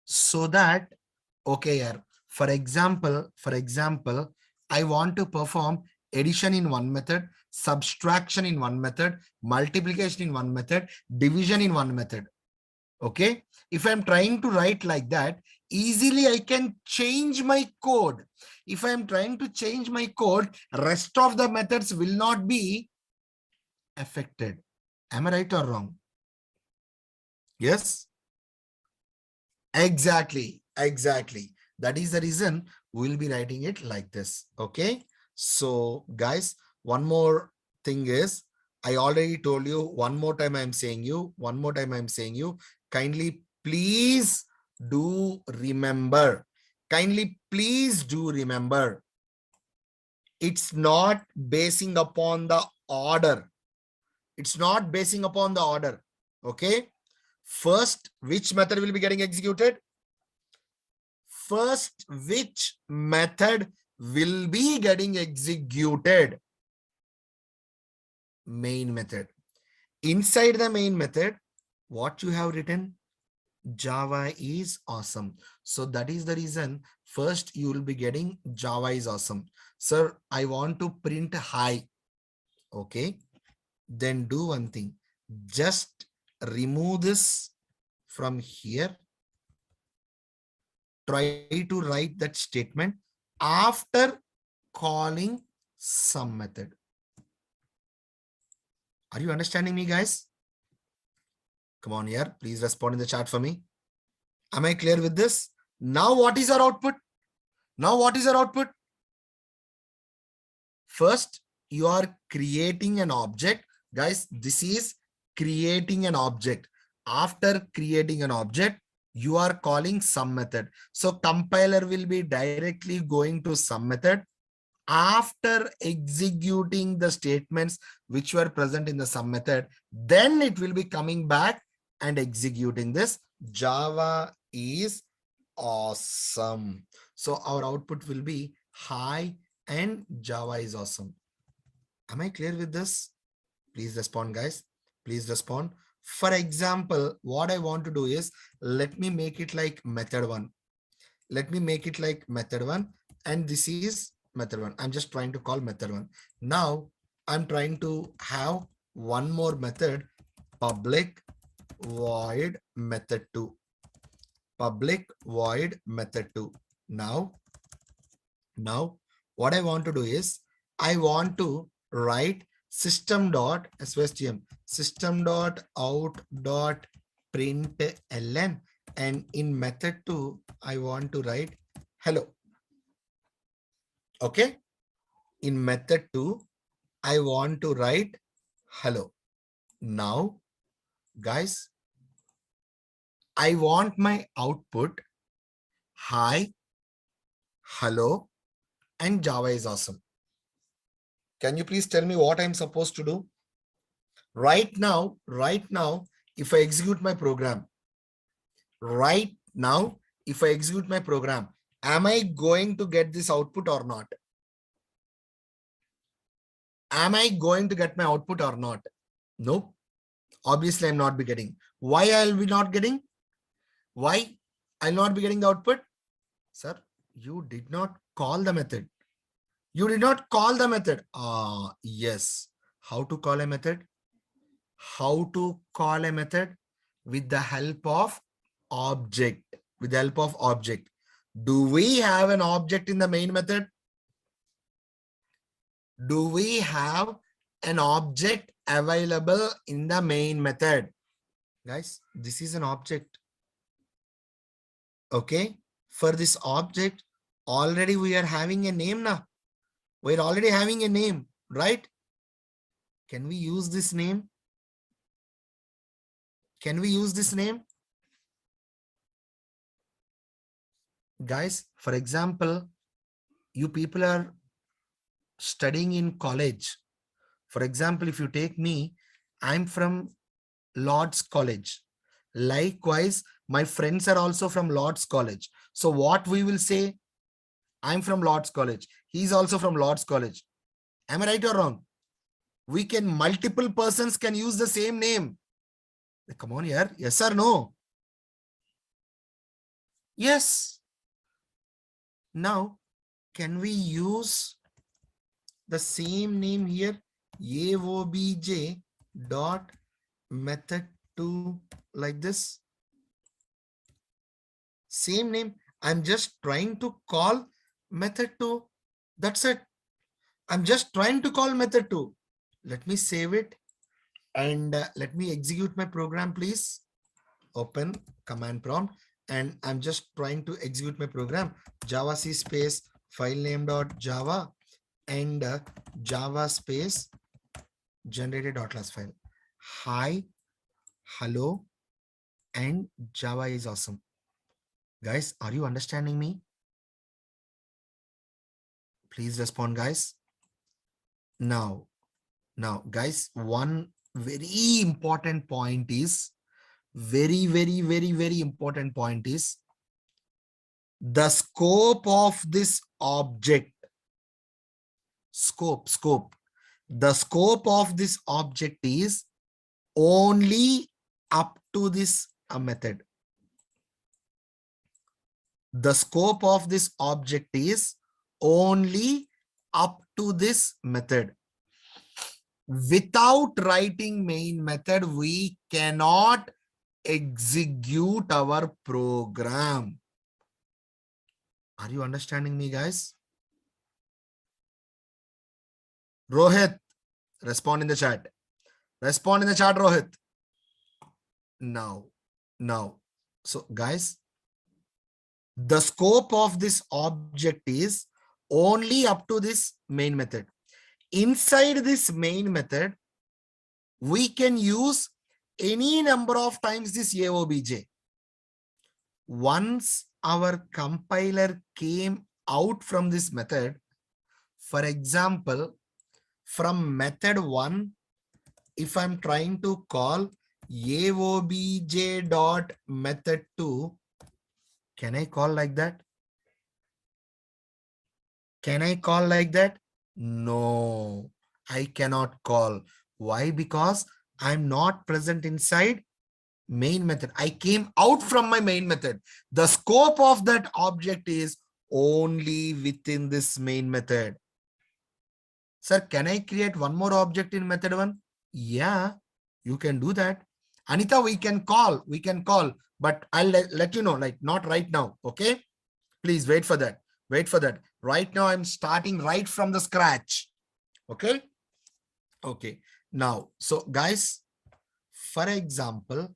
so that, okay, yeah, for example, I want to perform addition in one method, subtraction in one method, multiplication in one method, division in one method. Okay, if I'm trying to write like that, easily I can change my code. If I'm trying to change my code, rest of the methods will not be affected. Am I right or wrong? Yes, exactly. That is the reason we'll be writing it like this. Okay, so guys, one more thing is, I already told you, one more time I'm saying you, kindly please do remember. Kindly please do remember. It's not basing upon the order. It's not basing upon the order. Okay. First, which method will be getting executed? First, which method will be getting executed? Main method. Inside the main method, what you have written? Java is awesome. So that is the reason first you will be getting Java is awesome. Sir, I want to print hi. Okay. Then do one thing. Just remove this from here. Try to write that statement after calling some method. Are you understanding me, guys? Come on here. Please respond in the chat for me. Am I clear with this? Now what is our output? Now what is our output? First, you are creating an object. Guys, this is creating an object. After creating an object, you are calling some method. So compiler will be directly going to some method. After executing the statements which were present in the sum method, then it will be coming back and executing this. Java is awesome. So our output will be hi and Java is awesome. Am I clear with this? Please respond, guys. Please respond. For example, what I want to do is, let me make it like method one. Let me make it like method one. And this is method one. I'm just trying to call method one. Now I'm trying to have one more method, public void method two. Public void method two. Now what I want to do is, I want to write system.svstm, system.out.println, and in method two, I want to write hello. Okay. In method two, I want to write hello. Now, guys, I want my output hi, hello, and Java is awesome. Can you please tell me what I'm supposed to do? Right now, if I execute my program, am I going to get this output or not? Am I going to get my output or not? No, obviously I'm not be getting. Why I'll be not getting? Why I'll not be getting the output? Sir, you did not call the method. You did not call the method. Yes. How to call a method? How to call a method? With the help of object. With the help of object. Do we have an object in the main method? Do we have an object available in the main method? Guys, this is an object. Okay. For this object, already we are having a name now. We're already having a name, right? Can we use this name? Can we use this name? Guys, for example, you people are studying in college. For example, if you take me, I'm from Lord's College. Likewise, my friends are also from Lord's College. So what we will say, I'm from Lord's College. He's also from Lord's College. Am I right or wrong? We can, multiple persons can use the same name. Come on here. Yes or no? Yes. Now, can we use the same name here? AOBJ dot method 2 like this. Same name. I'm just trying to call method 2. That's it. I'm just trying to call method 2. Let me save it and let me execute my program, please. Open command prompt and I'm just trying to execute my program. Java C space file name dot java and Java space generated dot class file. Hi, hello, and Java is awesome. Guys, are you understanding me? Please respond, guys. Now, guys, one very important point is, very important point is the scope of this object. Scope. The scope of this object is only up to this method. The scope of this object is only up to this method. Without writing main method, we cannot execute our program. Are you understanding me, guys? Rohit, respond in the chat. Respond in the chat, Rohit. Now. So, guys, the scope of this object is only up to this main method. Inside this main method, we can use any number of times this AOBJ. Once our compiler came out from this method, for example, from method 1, if I'm trying to call AOBJ dot method 2, can I call like that? Can I call like that? No, I cannot call. Why? Because I'm not present inside main method. I came out from my main method. The scope of that object is only within this main method. Sir, can I create one more object in method 1? Yeah, you can do that. Anita, we can call, but I'll let you know, like not right now. Okay, please wait for that. Right now, I'm starting right from the scratch. Okay. Now, so guys, for example,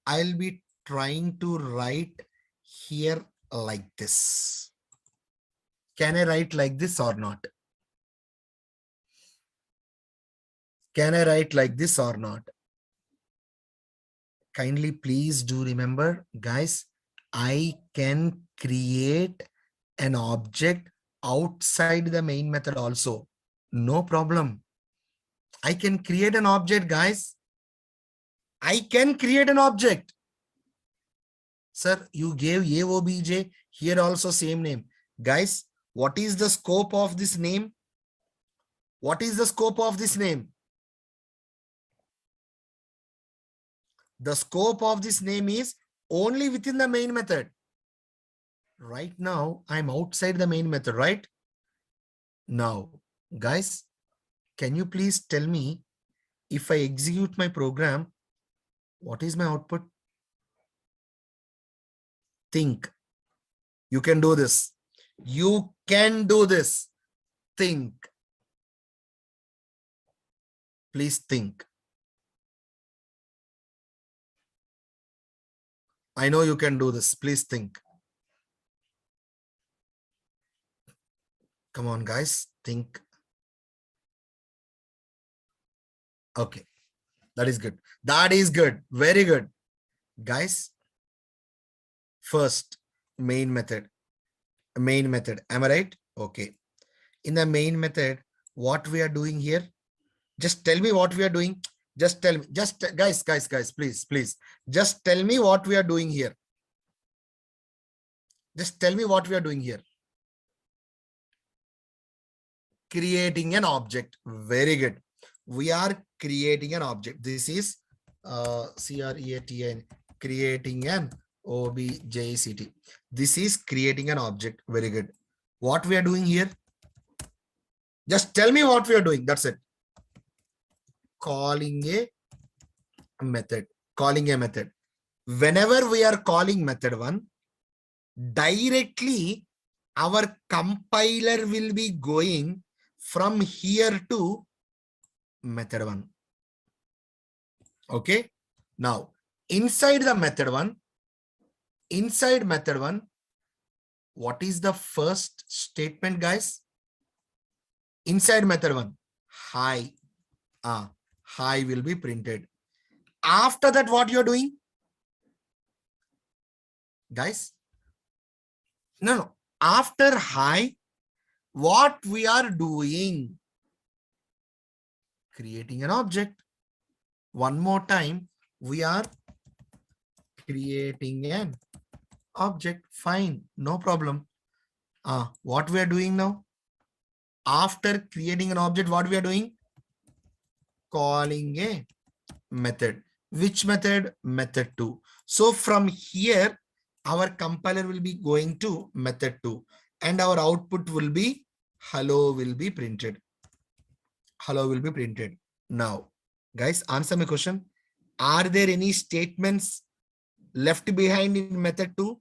I'll be trying to write here like this. Can I write like this or not? Can I write like this or not? Kindly please do remember, guys, I can create an object outside the main method also. No problem. I can create an object, guys. I can create an object. Sir, you gave AOBJ, here also same name. Guys, what is the scope of this name? What is the scope of this name? The scope of this name is only within the main method. Right now, I'm outside the main method, right? Now, guys, can you please tell me, if I execute my program, what is my output? Think. You can do this. You can do this. Think. Please think. I know you can do this. Please think. Come on, guys. Think. Okay. That is good. That is good. Very good. Guys, first, main method. Am I right? Okay. In the main method, what we are doing here? Just tell me what we are doing. Just tell me. Just guys, please. Just tell me what we are doing here. Just tell me what we are doing here. creating an object. Very good. We are creating an object. This is creatin, creating an object. This is creating an object. Very good. What we are doing here? Just tell me what we are doing. That's it. Calling a method. Calling a method. Whenever we are calling method 1, directly our compiler will be going from here to method 1. Okay. Now, inside method 1, what is the first statement, guys? Inside method 1, hi. Hi will be printed. After that, what you're doing? Guys? No. After hi, what we are doing? Creating an object. One more time, we are creating an object. Fine, no problem. What we are doing now? After creating an object, what we are doing? Calling a method. Which method? Method 2. So from here, our compiler will be going to method 2 and our output will be hello will be printed. Hello will be printed. Now, guys, answer my question. Are there any statements left behind in method 2?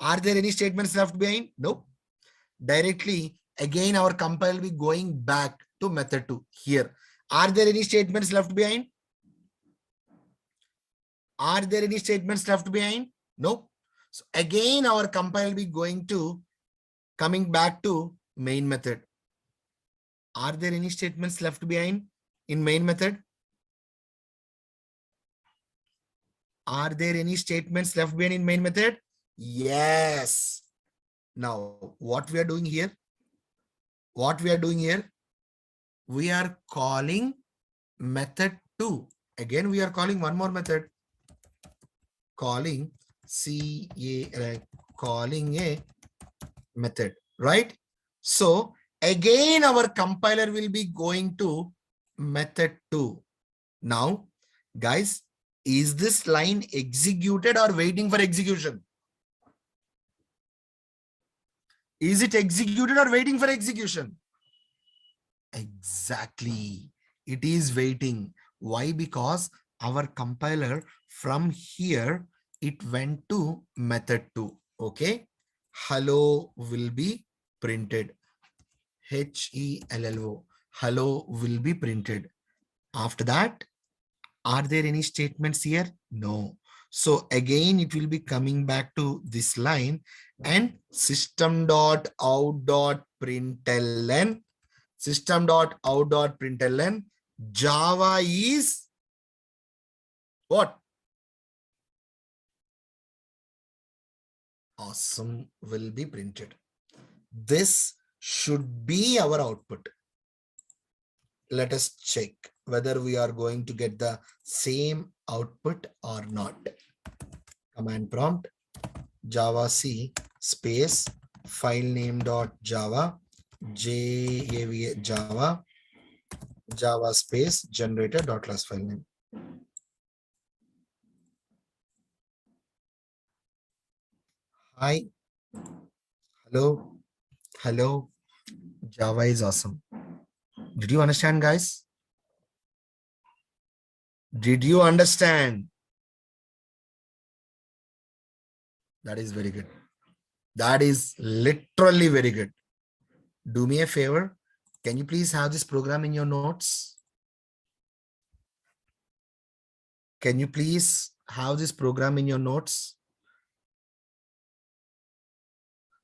Are there any statements left behind? No. Directly, again, our compiler will be going back to method 2 here. Are there any statements left behind? Are there any statements left behind? No. So again, our compiler will be coming back to main method. Are there any statements left behind in main method? Are there any statements left behind in main method? Yes. Now, what we are doing here? What we are doing here? We are calling method 2. Again, we are calling one more method. Calling calling a method, right? So again, our compiler will be going to method 2. Now, guys, is this line executed or waiting for execution? Is it executed or waiting for execution? Exactly. It is waiting. Why? Because our compiler from here, it went to method 2. Okay. Hello will be printed. HELLO. Hello will be printed. After that, are there any statements here? No. So again, it will be coming back to this line and system.out.println. System.out.println. Java is what? Awesome will be printed. This should be our output. Let us check whether we are going to get the same output or not. Command prompt javac space filename.java java java space generator.class file name. Hi, hello, hello. Java is awesome. Did you understand, guys? Did you understand? That is very good. That is literally very good. Do me a favor. Can you please have this program in your notes? Can you please have this program in your notes?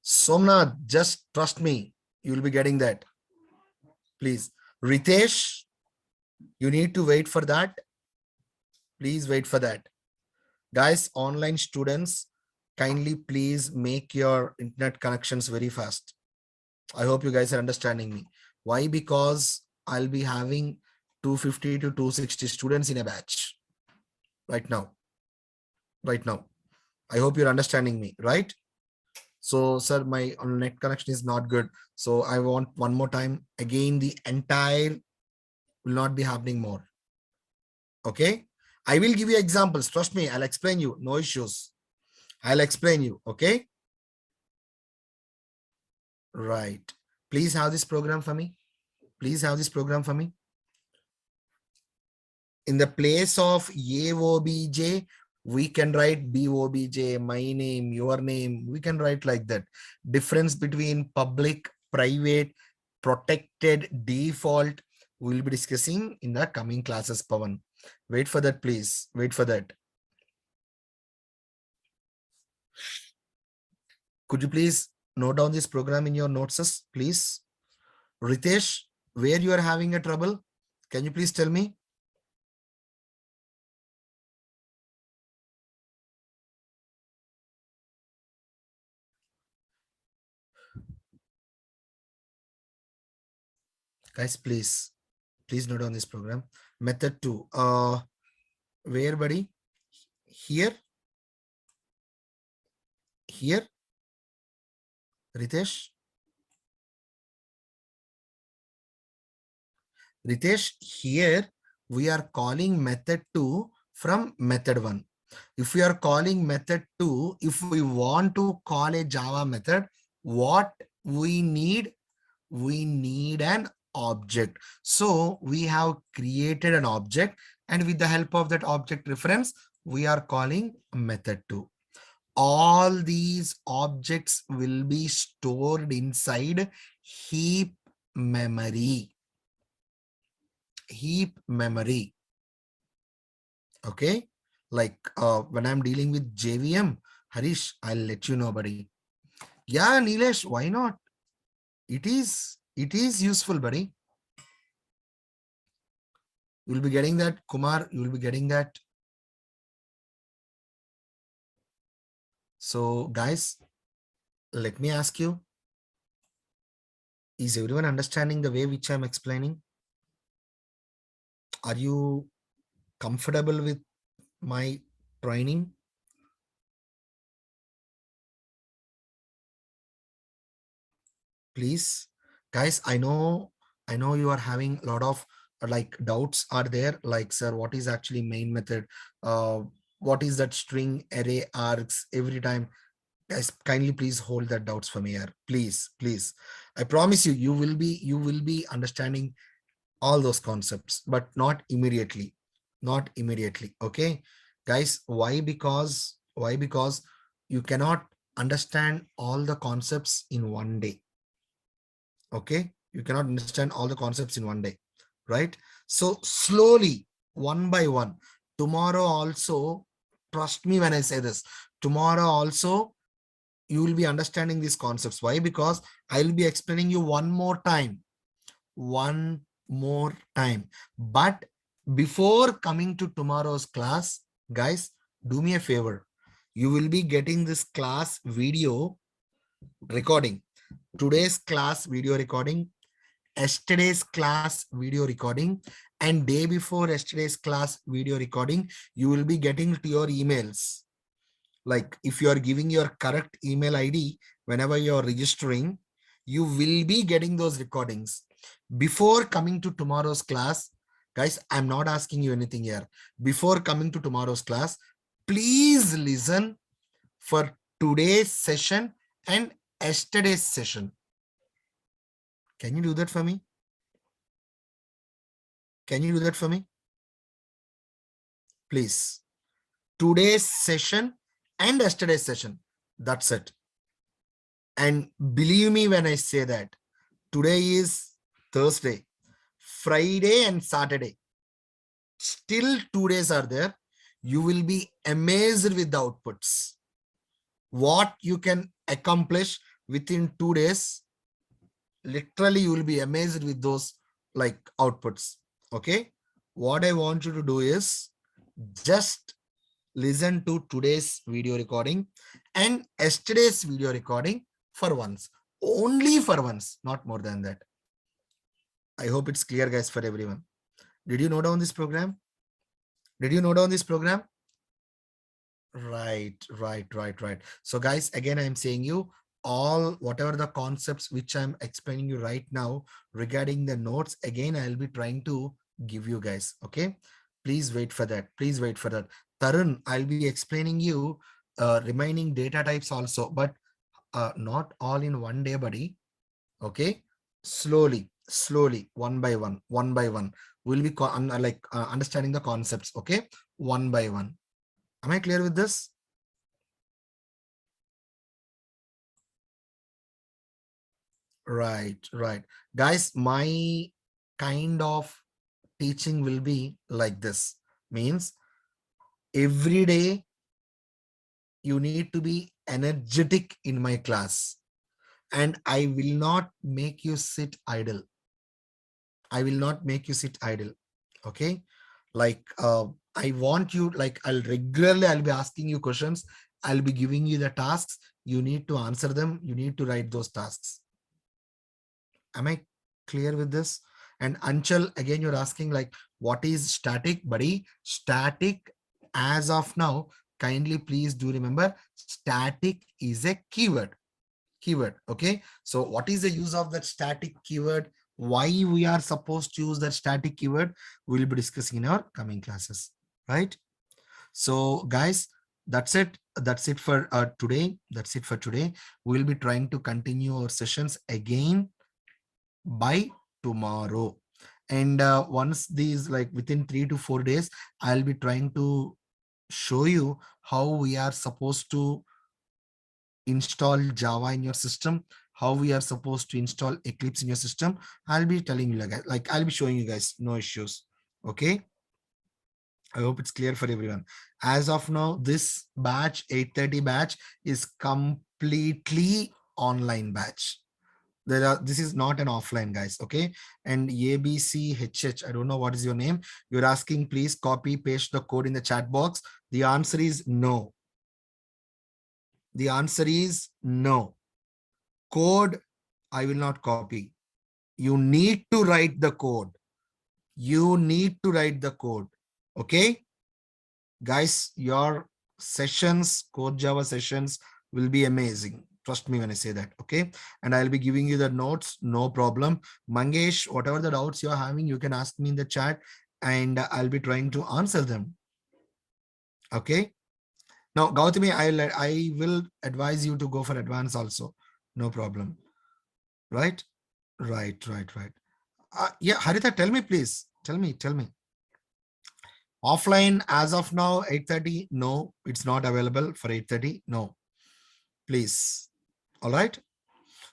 Somnath, just trust me. You will be getting that. Please. Ritesh, you need to wait for that. Please wait for that. Guys, online students, kindly please make your internet connections very fast. I hope you guys are understanding me. Why? Because I'll be having 250 to 260 students in a batch right now. Right now. I hope you're understanding me, right? So, sir, my net connection is not good. So I want one more time. Again, the entire will not be happening more. Okay. I will give you examples. Trust me, I'll explain you. No issues. I'll explain you. Okay. Right. Please have this program for me. Please have this program for me. In the place of AOBJ, we can write BOBJ, my name, your name. We can write like that. Difference between public, private, protected, default, we'll be discussing in the coming classes, Pawan. Wait for that, please. Wait for that. Could you please note down this program in your notes, please? Ritesh, where you are having a trouble? Can you please tell me? Guys, please note down this program. Method 2. Where, buddy? Here? Here? Ritesh? Ritesh, here we are calling method 2 from method 1. If we are calling method 2, if we want to call a Java method, what we need? We need an object. So we have created an object, and with the help of that object reference, we are calling method 2. All these objects will be stored inside heap memory. Heap memory. Okay. Like when I'm dealing with JVM, Harish, I'll let you know, buddy. Yeah, Nilesh, why not? It is useful, buddy. You'll be getting that. Kumar, you'll be getting that. So guys, let me ask you, is everyone understanding the way which I'm explaining? Are you comfortable with my training? Please, guys, I know you are having a lot of like doubts are there, like, sir, what is actually main method? What is that string array args every time? Guys, kindly please hold that doubts for me here. Please. I promise you, you will be understanding all those concepts, but not immediately. Not immediately. Okay, guys, why? Because you cannot understand all the concepts in one day. Okay, you cannot understand all the concepts in one day, right? So slowly, one by one, tomorrow also, trust me when I say this, tomorrow also you will be understanding these concepts. Why? Because I will be explaining you one more time. But before coming to tomorrow's class, guys, do me a favor. You will be getting this class video recording. Today's class video recording, yesterday's class video recording, and day before yesterday's class video recording, you will be getting to your emails. Like if you are giving your correct email ID whenever you are registering, you will be getting those recordings. Before coming to tomorrow's class, guys, I'm not asking you anything here. Before coming to tomorrow's class, please listen for today's session and yesterday's session. Can you do that for me? Can you do that for me? Please. Today's session and yesterday's session. That's it. And believe me when I say that, today is Thursday, Friday and Saturday. Still 2 days are there. You will be amazed with the outputs. What you can accomplish within 2 days, literally you will be amazed with those like outputs. Okay. What I want you to do is just listen to today's video recording and yesterday's video recording for once. Only for once, not more than that. I hope it's clear, guys, for everyone. Did you note down this program? Did you note down this program? Right. So guys, again, I'm saying you, all whatever the concepts which I'm explaining you right now regarding the notes, again I'll be trying to give you guys. Okay, please wait for that. Please wait for that. Tarun, I'll be explaining you remaining data types also, but not all in one day, buddy. Okay, slowly, slowly, one by one, one by one, we'll be understanding the concepts. Okay, one by one. Am I clear with this? Right, right. Guys, my kind of teaching will be like this. Means every day you need to be energetic in my class, and I will not make you sit idle. I will not make you sit idle. Okay. Like I want you, like I'll be asking you questions. I'll be giving you the tasks. You need to answer them. You need to write those tasks. Am I clear with this? And Anchal, again, you're asking like, what is static, buddy? Static, as of now, kindly please do remember, static is a keyword. Keyword. Okay. So what is the use of that static keyword? Why we are supposed to use that static keyword? We'll be discussing in our coming classes. Right. So guys, that's it. That's it for today. That's it for today. We'll be trying to continue our sessions again by tomorrow. And once these, like within 3 to 4 days, I'll be trying to show you how we are supposed to install Java in your system, how we are supposed to install Eclipse in your system. I'll be telling you guys, like I'll be showing you guys, no issues. Okay. I hope it's clear for everyone. As of now, this batch, 8:30 batch, is completely online batch. This is not an offline, guys. Okay. And ABCHH, I don't know what is your name. You're asking, please copy, paste the code in the chat box. The answer is no. The answer is no. Code, I will not copy. You need to write the code. You need to write the code. Okay. Guys, your sessions, Code Java sessions will be amazing. Trust me when I say that. Okay. And I'll be giving you the notes. No problem. Mangesh, whatever the doubts you're having, you can ask me in the chat and I'll be trying to answer them. Okay. Now, Gautami, I will advise you to go for advance also. No problem. Right? Right, right, right. Yeah, Harita, tell me, please. Tell me, tell me. Offline as of now, 8:30. No, it's not available for 8:30. No, please. All right.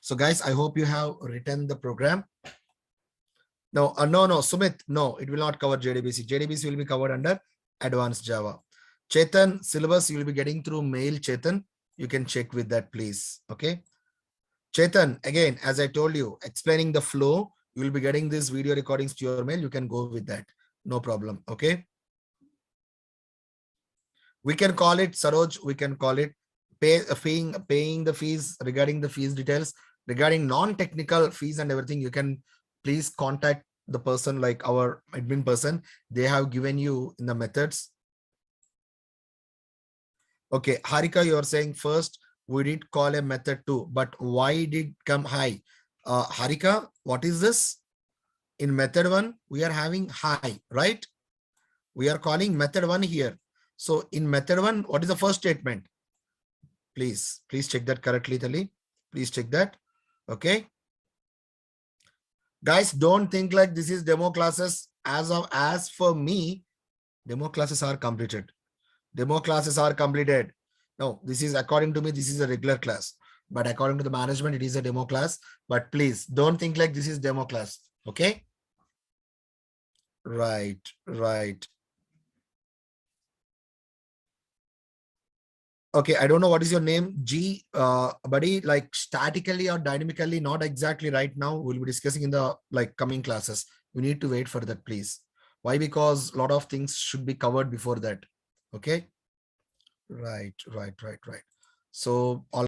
So guys, I hope you have written the program. No, no, Sumit, no, it will not cover JDBC. JDBC will be covered under advanced Java. Chetan, syllabus you will be getting through mail, Chetan. You can check with that, please. Okay. Chetan, again, as I told you, explaining the flow, you will be getting these video recordings to your mail. You can go with that. No problem. Okay. We can call it, Saroj, we can call it paying the fees. Regarding the fees details, regarding non-technical fees and everything, you can please contact the person, like our admin person. They have given you in the methods. Okay, Harika, you're saying first we did call a method 2, but why did come high? Harika, what is this? In method 1, we are having high, right? We are calling method 1 here. So in method 1, what is the first statement? Please check that correctly, Tali. Please check that. Okay. Guys, don't think like this is demo classes. As for me, demo classes are completed. Demo classes are completed. No, this is, according to me, this is a regular class. But according to the management, it is a demo class. But please don't think like this is demo class. Okay. Right, right. Okay, I don't know what is your name, G, buddy, like statically or dynamically, not exactly right now. We'll be discussing in the like coming classes. We need to wait for that, please. Why? Because a lot of things should be covered before that. Okay. Right, right, right, right. So all